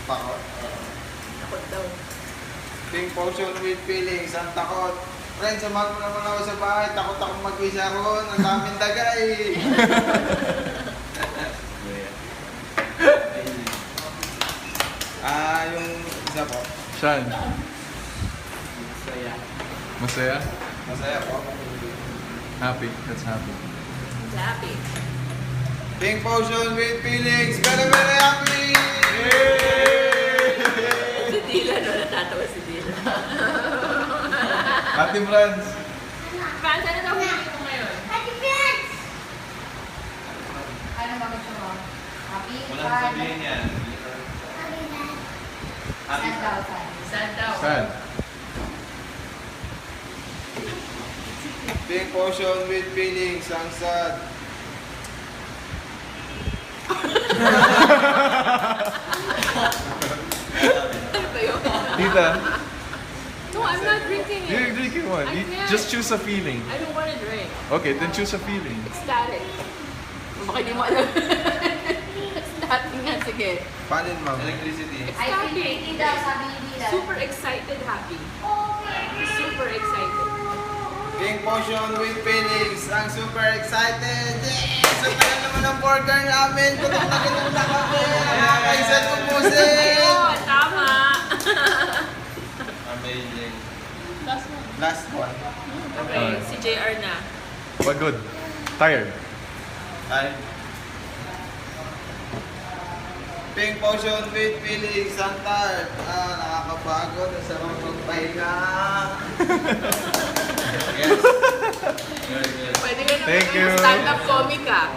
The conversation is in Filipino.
Takot. Takot daw. Pink potion with feelings. Ang takot. Friends, samahan mo naman ako sa bahay. Takot akong mag-isa ron. Ang daming dagay. Yung isa po. Saan? Masaya? Masaya po. Happy. That's happy. He's happy. Pink potion with feelings. Very, very happy! Si Dylan, no? Natatawa si Dylan. Happy friends! Fans, ano daw hindi mo ngayon? Ano ba gusto mo? Happy? Walang sabihin yan. Sad daw, sad. Sad daw. Sad. Pink potion with feelings. Ang sad. Ano ba yun? Tita, No, I'm not drinking you're it. drinking one. I can't. Just choose a feeling. I don't want to drink. Okay, then choose a feeling. Ecstatic. Baka di mo alam. Ecstatic nga, sige. Panin, ma'am. Electricity. I feel pretty daw, sabi ni Dila. Super excited, happy. Super excited. Pink potion with feelings. Ang super excited. Yes! Ang tagal naman ang burger namin. Gutom na kami. Nakakaisat ubusin. Ayun, tama. Amazing. Last one. Okay, si JR na. Pagod. Tired. Ay. Pink potion with feelings. Ang tired. Nakakapagod. Ang sarap magpahinga. Yes. Good, good. Pwede ka Thank you. naman stand-up comic ka.